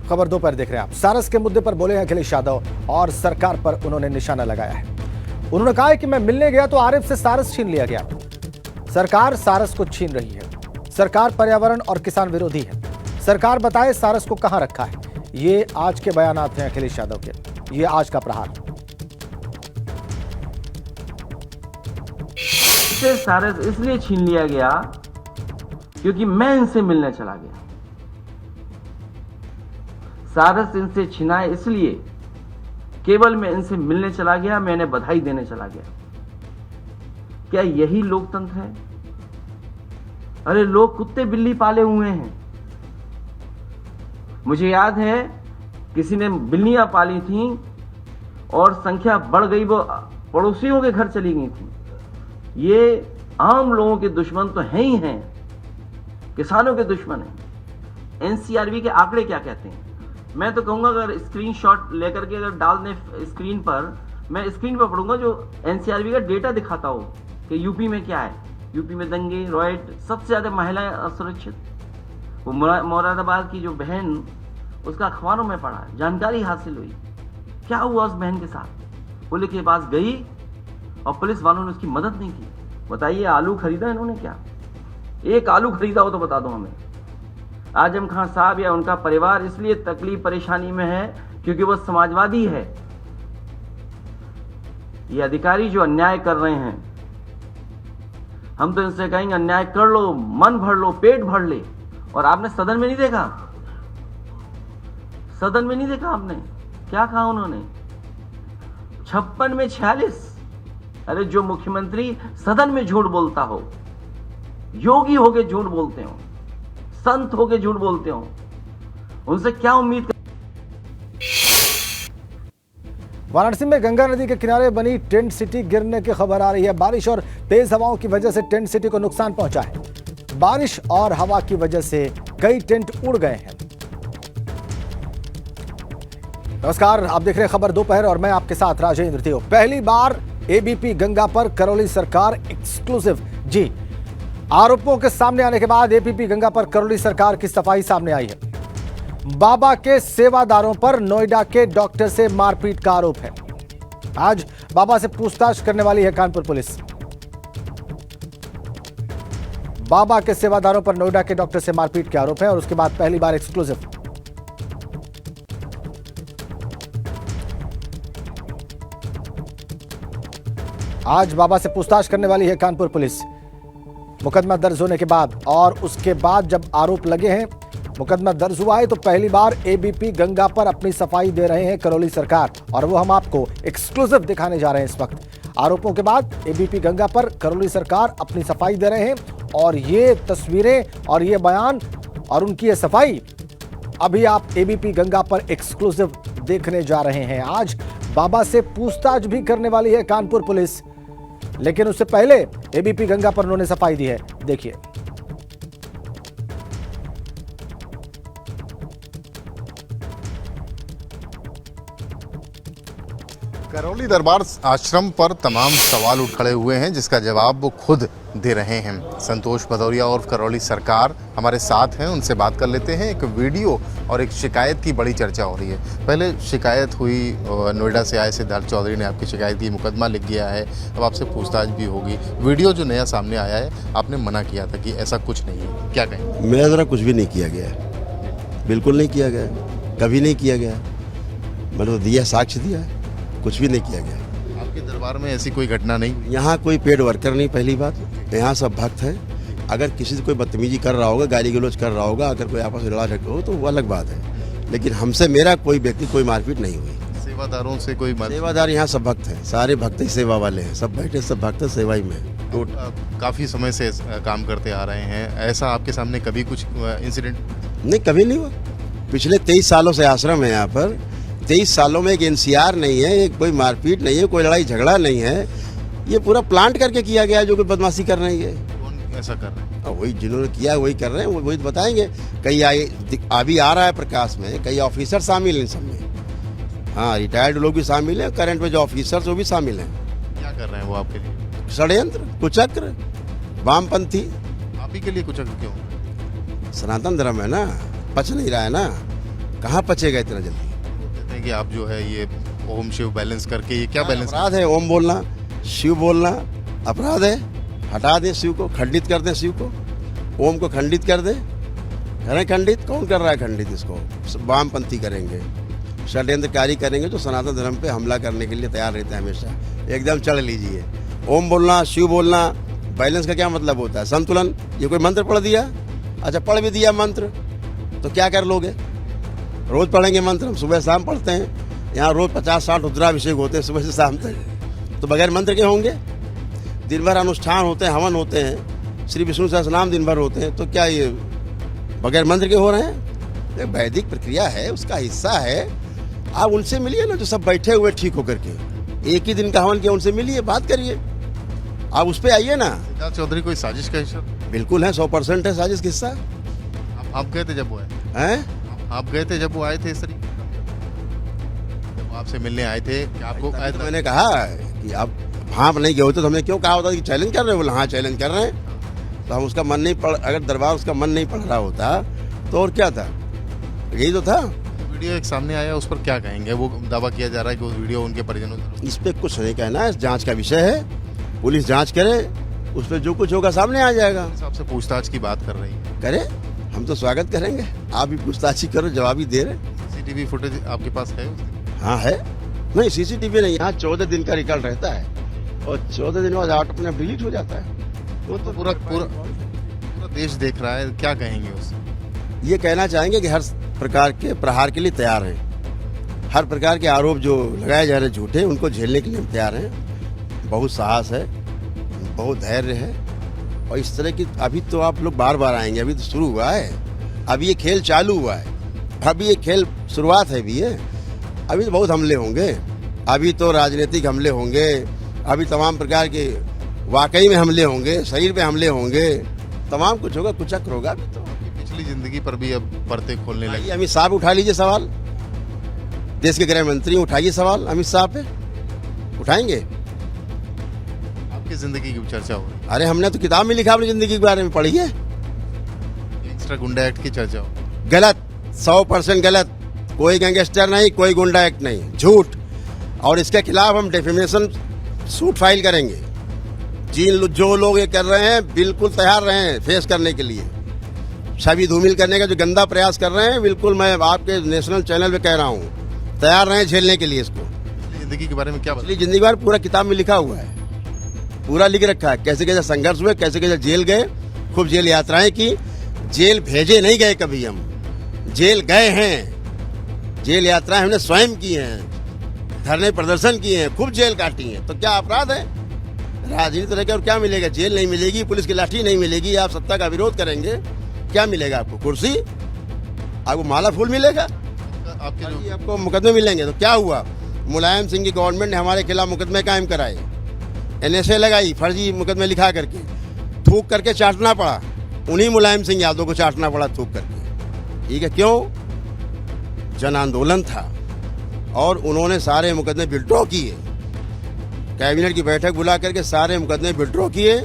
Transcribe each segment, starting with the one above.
खबर दोपहर देख रहे हैं आप। सारस के मुद्दे पर बोले हैं अखिलेश यादव और सरकार पर उन्होंने निशाना लगाया है। उन्होंने कहा है कि मैं मिलने गया तो आरिफ से सारस छीन लिया गया। सरकार सारस को छीन रही है। सरकार पर्यावरण और किसान विरोधी है। सरकार बताए सारस को कहां रखा है। ये आज के बयानात हैं अखिलेश यादव के। ये आज का प्रहार। सारस इसलिए छीन लिया गया क्योंकि मैं इनसे मिलने चला गया। सारस इनसे छिना इसलिए केवल मैं इनसे मिलने चला गया, मैं इन्हें बधाई देने चला गया। क्या यही लोकतंत्र है? अरे लोग कुत्ते बिल्ली पाले हुए हैं। मुझे याद है किसी ने बिल्लियां पाली थीं और संख्या बढ़ गई, वो पड़ोसियों के घर चली गई थी। ये आम लोगों के दुश्मन तो हैं ही हैं, किसानों के दुश्मन हैं। एनसीआरबी के आंकड़े क्या कहते हैं? मैं तो कहूंगा अगर स्क्रीनशॉट लेकर के अगर डाल दें स्क्रीन पर, मैं स्क्रीन पर पढ़ूंगा जो एनसीआरबी का डेटा दिखाता हो कि यूपी में क्या है। यूपी में दंगे, रॉयट, सबसे ज्यादा महिलाएं असुरक्षित। वो मुरादाबाद की जो बहन, उसका अखबारों में पढ़ा, जानकारी हासिल हुई क्या हुआ उस बहन के साथ। पुलिस के पास गई और पुलिस वालों ने उसकी मदद नहीं की। बताइए आलू खरीदा इन्होंने क्या? एक आलू खरीदा हो तो बता दो हमें। आजम खान साहब या उनका परिवार इसलिए तकलीफ परेशानी में है क्योंकि वो समाजवादी है। ये अधिकारी जो अन्याय कर रहे हैं, हम तो इनसे कहेंगे अन्याय कर लो, मन भर लो, पेट भर ले। और आपने सदन में नहीं देखा? सदन में नहीं देखा आपने? क्या कहा उन्होंने? 56 में 46। अरे जो मुख्यमंत्री सदन में झूठ बोलता हो, योगी होके झूठ बोलते हो, संत होके झूठ बोलते हो, उनसे क्या उम्मीद कर... वाराणसी में गंगा नदी के किनारे बनी टेंट सिटी गिरने की खबर आ रही है। बारिश और तेज हवाओं की वजह से टेंट सिटी को नुकसान पहुंचा है। बारिश और हवा की वजह से कई टेंट उड़ गए हैं। नमस्कार, आप देख रहे हैं खबर दोपहर और मैं आपके साथ राजेंद्र थियो। पहली बार एबीपी गंगा पर करौली सरकार एक्सक्लूसिव। जी, आरोपों के सामने आने के बाद एबीपी गंगा पर करौली सरकार की सफाई सामने आई है। बाबा के सेवादारों पर नोएडा के डॉक्टर से मारपीट का आरोप है। आज बाबा से पूछताछ करने वाली है कानपुर पुलिस। बाबा के सेवादारों पर नोएडा के डॉक्टर से मारपीट के आरोप है और उसके बाद पहली बार एक्सक्लूसिव। आज बाबा से पूछताछ करने वाली है कानपुर पुलिस। मुकदमा दर्ज होने के बाद और उसके बाद जब आरोप लगे हैं, मुकदमा दर्ज हुआ है, तो पहली बार एबीपी गंगा पर अपनी सफाई दे रहे हैं करौली सरकार और वो हम आपको एक्सक्लूसिव दिखाने जा रहे हैं इस वक्त। आरोपों के बाद एबीपी गंगा पर करौली सरकार अपनी सफाई दे रहे हैं और ये तस्वीरें और ये बयान और उनकी ये सफाई अभी आप एबीपी गंगा पर एक्सक्लूसिव देखने जा रहे हैं। आज बाबा से पूछताछ भी करने वाली है कानपुर पुलिस, लेकिन उससे पहले एबीपी गंगा पर उन्होंने सफाई दी है। देखिए, करौली दरबार आश्रम पर तमाम सवाल उठ खड़े हुए हैं, जिसका जवाब वो खुद दे रहे हैं। संतोष भदौरिया और करौली सरकार हमारे साथ हैं, उनसे बात कर लेते हैं। एक वीडियो और एक शिकायत की बड़ी चर्चा हो रही है। पहले शिकायत हुई, नोएडा से आए सिद्धार्थ चौधरी ने आपकी शिकायत की, मुकदमा लिख गया है, अब आपसे पूछताछ भी होगी। वीडियो जो नया सामने आया है, आपने मना किया था कि ऐसा कुछ नहीं है, क्या कहें? मेरा ज़रा कुछ भी नहीं किया गया है, बिल्कुल नहीं किया गया, कभी नहीं किया गया। मैंने तो दिया, साक्ष्य दिया है, कुछ भी नहीं किया गया। आपके दरबार में ऐसी कोई घटना नहीं? यहाँ कोई पेड वर्कर नहीं, पहली बात। यहाँ सब भक्त हैं। अगर किसी से कोई बदतमीजी कर रहा होगा, गाली गलौज कर रहा होगा, अगर कोई आपस में लड़ा झगड़ा हो तो वो अलग बात है, लेकिन हमसे मेरा कोई व्यक्ति कोई मारपीट नहीं हुई। सेवादारों से कोई सेवादार यहाँ सब भक्त हैं, सारे भक्त ही सेवा वाले हैं, सब बैठे सब भक्त सेवा ही में। तो काफ़ी समय से काम करते आ रहे हैं, ऐसा आपके सामने कभी कुछ इंसिडेंट? नहीं, कभी नहीं हुआ। पिछले 23 सालों से आश्रम है यहाँ पर। 23 सालों में एक एनसीआर नहीं है, एक कोई मारपीट नहीं है, कोई लड़ाई झगड़ा नहीं है। ये पूरा प्लांट करके किया गया है, जो कोई बदमाशी कर रही है। कौन ऐसा कर रहे हैं? वही जिन्होंने किया वही कर रहे हैं, वही बताएंगे। कई अभी आ रहा है प्रकाश में, कई ऑफिसर शामिल हैं सब में। हाँ, रिटायर्ड लोग भी शामिल हैं, करंट में जो ऑफिसर्स वो भी शामिल हैं। क्या कर रहे हैं वो आपके लिए? षड्यंत्र, कुचक्र, वामपंथी। आप ही के लिए कुचक्र क्यों? सनातन धर्म है ना, पच नहीं रहा है ना। कहाँ पचेगा इतना जल्दी। कहते हैं कि आप जो है ये ओम शिव बैलेंस करके, ये क्या बैलेंस? अपराध है ओम बोलना, शिव बोलना अपराध है। हटा दें शिव को, खंडित कर दें शिव को, ओम को खंडित कर दें। करें खंडित, कौन कर रहा है खंडित? इसको वामपंथी करेंगे, षड्यंत्रकारी करेंगे जो सनातन धर्म पे हमला करने के लिए तैयार रहते हैं हमेशा। एकदम चढ़ लीजिए। ओम बोलना, शिव बोलना, बैलेंस का क्या मतलब होता है? संतुलन। ये कोई मंत्र पढ़ दिया? अच्छा, पढ़ भी दिया मंत्र तो क्या कर लोगे? रोज पढ़ेंगे मंत्र, हम सुबह शाम पढ़ते हैं। यहाँ रोज 50-60 रुद्राभिषेक होते हैं सुबह से शाम तक, तो बगैर मंत्र के होंगे? दिन भर अनुष्ठान होते हैं, हवन होते हैं, श्री विष्णु सहस्रनाम दिन भर होते हैं, तो क्या ये बगैर मंत्र के हो रहे हैं? ये वैदिक प्रक्रिया है, उसका हिस्सा है। आप उनसे मिलिए ना जो सब बैठे हुए ठीक होकर के, एक ही दिन का हवन किया, उनसे मिलिए, बात करिए। आप उस पर आइए ना। सिद्धार्थ चौधरी कोई साजिश का हिस्सा? बिल्कुल है, 100% है साजिश का हिस्सा। आप गए थे जब वो आए? हैं? आप गए थे जब वो आए थे इस तरीके? जब वो आपसे मिलने आए थे, क्या आपको आए तो थे? मैंने कहा कि आप वहाँ नहीं गए होते तो हमने क्यों कहा होता कि चैलेंज कर रहे हैं? बोला हाँ चैलेंज कर रहे हैं। तो हम उसका मन नहीं पड़, अगर दरबार उसका मन नहीं पड़ रहा होता तो और क्या था? यही तो था। वीडियो एक सामने आया, उस पर क्या कहेंगे? वो दावा किया जा रहा है कि वो वीडियो उनके परिजनों की। इस पे कुछ नहीं कहना है, जांच का विषय है। पुलिस जांच करे, उस पर जो कुछ होगा सामने आ जाएगा। आपसे पूछताछ की बात कर रही है, करे, हम तो स्वागत करेंगे। आप भी पूछताछ ही करो, जवाब ही दे रहे। सीसीटीवी फुटेज आपके पास है उसकी? हाँ है। नहीं, सीसीटीवी नहीं, यहाँ 14 दिन का रिकॉर्ड रहता है और 14 दिन बाद आउट अपने डिलीट हो जाता है। वो तो पूरा देश देख रहा है, क्या कहेंगे उससे? ये कहना चाहेंगे कि हर प्रकार के प्रहार के लिए तैयार हैं। हर प्रकार के आरोप जो लगाए जा रहे झूठे, उनको झेलने के लिए हम तैयार हैं। बहुत साहस है, बहुत धैर्य है। और इस तरह की अभी तो आप लोग बार बार आएंगे, अभी तो शुरू हुआ है, अभी ये खेल चालू हुआ है, अभी ये खेल शुरुआत है। भी है, अभी तो बहुत हमले होंगे, अभी तो राजनीतिक हमले होंगे, अभी तमाम प्रकार के वाकई में हमले होंगे, शरीर पे हमले होंगे, तमाम कुछ होगा, कुछ चक्र होगा। अभी तो पिछली जिंदगी पर भी अब पर्दे खोलने लगे। अमित शाह उठा लीजिए सवाल, देश के गृह मंत्री उठाइए सवाल अमित शाह पे, उठाएंगे। आपकी जिंदगी की चर्चा हो रही अरे हमने तो किताब में लिखा, अपनी जिंदगी के बारे में पढ़िए। गैंगस्टर गुंडा एक्ट की चर्चा हो। गलत, 100% गलत। कोई गैंगस्टर नहीं, कोई गुंडा एक्ट नहीं, झूठ। और इसके खिलाफ हम डेफेमेशन सूट फाइल करेंगे। जो लोग ये कर रहे हैं बिल्कुल तैयार रहे हैं फेस करने के लिए। छवि धूमिल करने का जो गंदा प्रयास कर रहे हैं, बिल्कुल मैं आपके नेशनल चैनल पे कह रहा हूँ, तैयार रहे झेलने के लिए इसको। जिंदगी के बारे में क्या पिछली जिंदगी बार पूरा किताब में लिखा हुआ है, पूरा लिख रखा है। कैसे कैसे संघर्ष हुए, कैसे कैसे जेल गए, खूब जेल यात्राएं की। जेल भेजे नहीं गए कभी, हम जेल गए हैं। जेल यात्राएं हमने स्वयं की हैं, धरने प्रदर्शन किए हैं, खूब जेल काटी है। तो क्या अपराध है? राजनीति तरह और क्या मिलेगा? जेल नहीं मिलेगी, पुलिस की लाठी नहीं मिलेगी, आप सत्ता का विरोध करेंगे, क्या मिलेगा आपको? कुर्सी, आपको माला फूल मिलेगा, आपको मुकदमे मिलेंगे। तो क्या हुआ? मुलायम सिंह की गवर्नमेंट ने हमारे खिलाफ मुकदमे कायम कराए, NSA लगाई, फर्जी मुकदमे लिखा करके, थूक करके चाटना पड़ा। उन्हीं मुलायम सिंह यादव को चाटना पड़ा थूक करके। ठीक है, क्यों? जन आंदोलन था और उन्होंने सारे मुकदमे विड्रॉ किए। कैबिनेट की बैठक बुला करके सारे मुकदमे विड्रॉ किए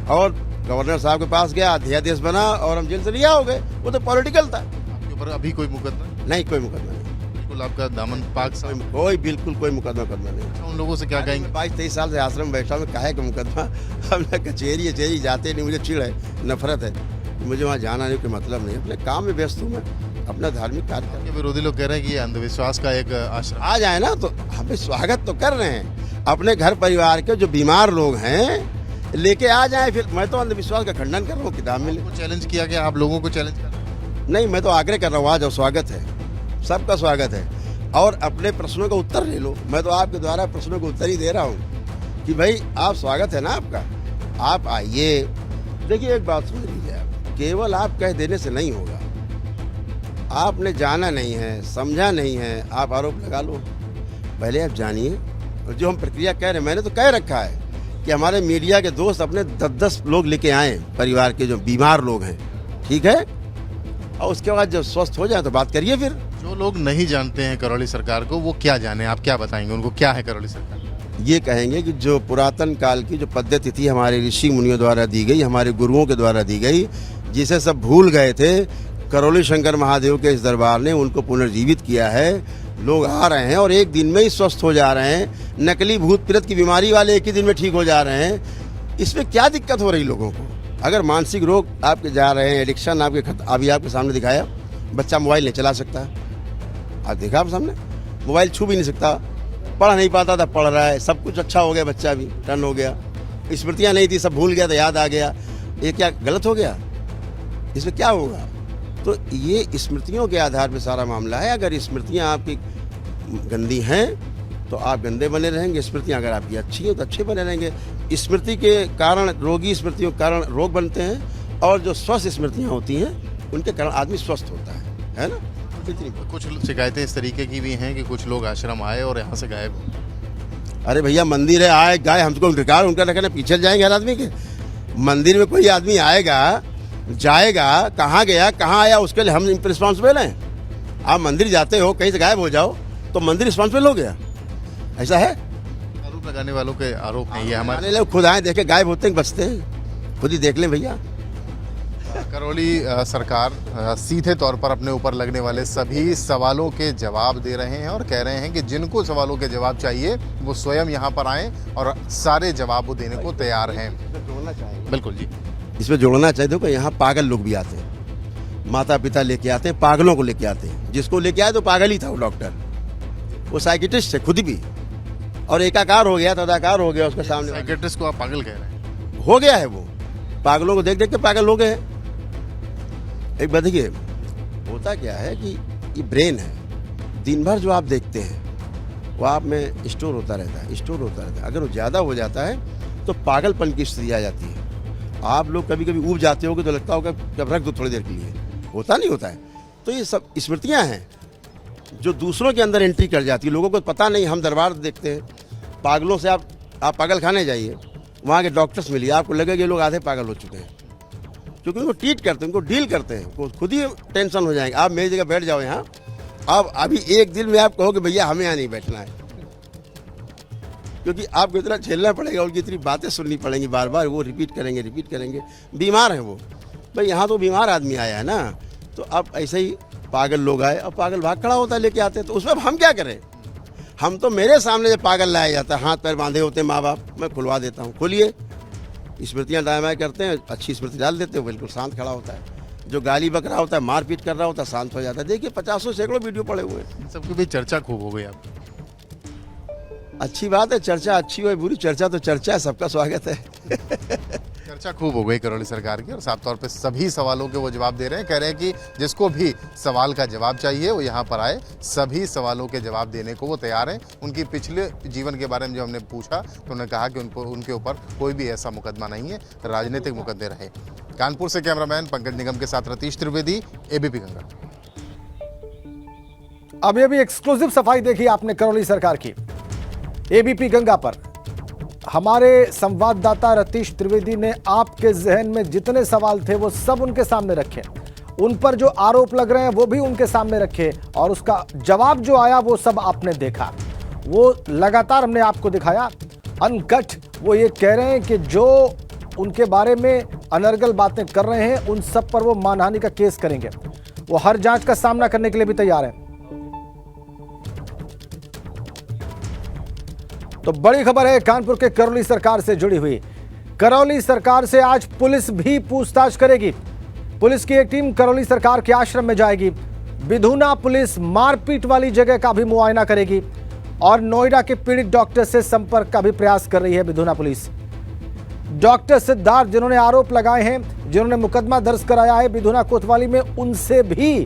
और गवर्नर साहब के पास गया, अध्यादेश बना और हम जेल से रिहा हो गए। वो तो पॉलिटिकल था। आपके ऊपर अभी कोई मुकदमा नहीं? कोई मुकदमा नहीं, बिल्कुल आपका दामन पाक साहब। कोई बिल्कुल कोई मुकदमा नहीं। उन लोगों से क्या कहेंगे? 22-23 साल से आश्रम में बैठा, में काहे का मुकदमा? हमने कचेरी जाते नहीं, मुझे चिढ़ है, नफरत है, मुझे वहाँ जाना नहीं, कोई मतलब नहीं। अपने काम में व्यस्त हूँ मैं, अपना धार्मिक कार्य कर। विरोधी लोग कह रहे हैं कि ये अंधविश्वास का एक आश्रम आ जाए ना तो हमें स्वागत तो कर रहे हैं। अपने घर परिवार के जो बीमार लोग हैं लेके आ जाए। फिर मैं तो अंधविश्वास का खंडन कर रहा हूँ, किताब में चैलेंज किया गया, आप लोगों को चैलेंज कर रहे हैं? नहीं, मैं तो आग्रह कर रहा हूँ, आ जाओ, स्वागत है, सबका स्वागत है। और अपने प्रश्नों का उत्तर ले लो। मैं तो आपके द्वारा प्रश्नों का उत्तर ही दे रहा हूँ कि भाई आप, स्वागत है ना आपका, आप आइए। देखिए एक बात समझ लीजिए, आप केवल आप कह देने से नहीं होगा। आपने जाना नहीं है, समझा नहीं है, आप आरोप लगा लो। पहले आप जानिए। और जो हम प्रक्रिया कह रहे हैं, मैंने तो कह रखा है कि हमारे मीडिया के दोस्त अपने 10-10 लोग लेके आए, परिवार के जो बीमार लोग हैं, ठीक है, और उसके बाद जब स्वस्थ हो जाए तो बात करिए। फिर जो लोग नहीं जानते हैं करौली सरकार को, वो क्या जाने? आप क्या बताएंगे उनको, क्या है करौली सरकार? ये कहेंगे कि जो पुरातन काल की जो पद्धति थी हमारे ऋषि मुनियों द्वारा दी गई, हमारे गुरुओं के द्वारा दी गई, जिसे सब भूल गए थे, करौली शंकर महादेव के इस दरबार ने उनको पुनर्जीवित किया है। लोग आ रहे हैं और एक दिन में ही स्वस्थ हो जा रहे हैं। नकली भूत प्रेत की बीमारी वाले एक ही दिन में ठीक हो जा रहे हैं। इसमें क्या दिक्कत हो रही लोगों को? अगर मानसिक रोग आपके जा रहे हैं, एडिक्शन आपके अभी आपके सामने दिखाया, बच्चा मोबाइल नहीं चला सकता, आप देखा आप सामने, मोबाइल छू भी नहीं सकता, पढ़ नहीं पाता था, पढ़ रहा है, सब कुछ अच्छा हो गया, बच्चा भी टर्न हो गया, स्मृतियाँ नहीं थी, सब भूल गया तो याद आ गया। ये क्या गलत हो गया? इसमें क्या होगा? तो ये स्मृतियों के आधार पर सारा मामला है। अगर स्मृतियाँ आपकी गंदी हैं तो आप गंदे बने रहेंगे, स्मृतियाँ अगर आपकी अच्छी हैं तो अच्छे बने रहेंगे। स्मृति के कारण, रोगी स्मृतियों के कारण रोग बनते हैं, और जो स्वस्थ स्मृतियाँ होती हैं उनके कारण आदमी स्वस्थ होता है ना। इतनी कुछ शिकायतें इस तरीके की भी हैं कि कुछ लोग आश्रम आए और यहाँ से गायब हो। अरे भैया, मंदिर है, आए गाय, हमको अधिकार उनका रखना, पीछे जाएंगे हर आदमी के। मंदिर में कोई आदमी आएगा, जाएगा, कहाँ गया, कहाँ आया, उसके लिए हम रिस्पॉन्सिबल हैं। आप मंदिर जाते हो, कहीं से गायब हो जाओ तो मंदिर रिस्पॉन्सिबल हो गया? ऐसा है? आरोप लगाने वालों के आरोप नहीं है हमारे लोग खुद आए, देखे गायब होते हैं, बचते हैं, खुद ही देख लें भैया। करौली सरकार सीधे तौर पर अपने ऊपर लगने वाले सभी सवालों के जवाब दे रहे हैं और कह रहे हैं कि जिनको सवालों के जवाब चाहिए वो स्वयं यहाँ पर आएं और सारे जवाब वो देने को तैयार हैं। बिल्कुल जी, इसमें जोड़ना चाहिए। देखो, यहाँ पागल लोग भी आते हैं, माता पिता लेके आते हैं, पागलों को लेके आते हैं। जिसको लेके आए तो पागल ही था वो डॉक्टर, वो साइकिट्रिस्ट है खुद भी, और एकाकार हो गया, तदाकार हो गया उसके सामने। साइकिट्रिस्ट को आप पागल कह रहे हैं? हो गया है वो, पागलों को देख देख के पागल हो गए। एक बात देखिए, होता क्या है कि ये ब्रेन है, दिन भर जो आप देखते हैं वो आप में स्टोर होता रहता है। अगर वो ज़्यादा हो जाता है तो पागलपन की स्थिति आ जाती है। आप लोग कभी कभी ऊब जाते हो तो लगता होगा जब रख दो थोड़ी देर के लिए, होता नहीं होता है। तो ये सब स्मृतियाँ हैं जो दूसरों के अंदर एंट्री कर जाती है। लोगों को पता नहीं। हम दरबार देखते हैं, पागलों से आप पागल खाने जाइए, वहाँ के डॉक्टर्स मिलिए, आपको लगेगा ये लोग आधे पागल हो चुके हैं, क्योंकि उनको ट्रीट करते हैं, उनको डील करते हैं, वो खुद ही टेंशन हो जाएंगे। आप मेरी जगह बैठ जाओ यहाँ, अब अभी एक दिन में आप कहोगे भैया हमें यहाँ नहीं बैठना है, क्योंकि आपको इतना झेलना पड़ेगा, उनकी इतनी बातें सुननी पड़ेंगी बार बार, वो रिपीट करेंगे। बीमार हैं वो भाई, यहाँ तो बीमार आदमी आया है ना, तो अब ऐसे ही पागल लोग आए और पागल भाग खड़ा होता है, लेके आते हैं, तो उसमें हम क्या करें? हम तो मेरे सामने जब पागल लाया जाता है, हाथ पैर बांधे होते हैं माँ बाप, मैं खुलवा देता हूँ, खोलिए, स्मृतियाँ दाएँ बाएँ करते हैं, अच्छी स्मृति डाल देते हैं, बिल्कुल शांत खड़ा होता है। जो गाली बक रहा होता है, मारपीट कर रहा होता है, शांत हो जाता है। देखिए 50 सैकड़ों वीडियो पड़े हुए हैं। इन सबकी भी चर्चा खूब हो गई। आप अच्छी बात है, चर्चा अच्छी हो बुरी, चर्चा तो चर्चा है, सबका स्वागत है। चर्चा खूब हो गई करौली सरकार की, और साफ तौर पे सभी सवालों के वो जवाब दे रहे हैं। कह रहे हैं कि जिसको भी सवाल का जवाब चाहिए वो यहाँ पर आए, सभी सवालों के जवाब देने को वो तैयार हैं। उनकी पिछले जीवन के बारे में जो हमने पूछा तो उन्होंने कहा कि उनके ऊपर कोई भी ऐसा मुकदमा नहीं है, राजनीतिक मुकदमे रहे। कानपुर से कैमरामैन पंकज निगम के साथ रतीश त्रिवेदी, एबीपी गंगा। अब ये भी एक्सक्लूसिव सफाई देखी आपने करौली सरकार की एबीपी गंगा पर। हमारे संवाददाता रतीश त्रिवेदी ने आपके जहन में जितने सवाल थे वो सब उनके सामने रखे, उन पर जो आरोप लग रहे हैं वो भी उनके सामने रखे, और उसका जवाब जो आया वो सब आपने देखा। वो लगातार हमने आपको दिखाया अनकट। वो ये कह रहे हैं कि जो उनके बारे में अनर्गल बातें कर रहे हैं उन सब पर वो मानहानि का केस करेंगे। वो हर जांच का सामना करने के लिए भी तैयार है। तो बड़ी खबर है कानपुर के करौली सरकार से जुड़ी हुई। करौली सरकार से आज पुलिस भी पूछताछ करेगी। पुलिस की एक टीम करौली सरकार के आश्रम में जाएगी। विधुना पुलिस मारपीट वाली जगह का भी मुआयना करेगी और नोएडा के पीड़ित डॉक्टर से संपर्क का भी प्रयास कर रही है विधुना पुलिस। डॉक्टर सिद्धार्थ जिन्होंने आरोप लगाए हैं, जिन्होंने मुकदमा दर्ज कराया है विधुना कोतवाली में, उनसे भी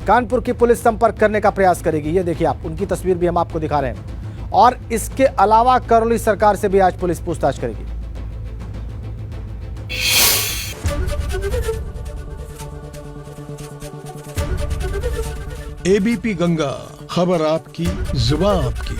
कानपुर की पुलिस संपर्क करने का प्रयास करेगी। ये देखिए आप, उनकी तस्वीर भी हम आपको दिखा रहे हैं। और इसके अलावा करौली सरकार से भी आज पुलिस पूछताछ करेगी। एबीपी गंगा, खबर आपकी, जुबान आपकी।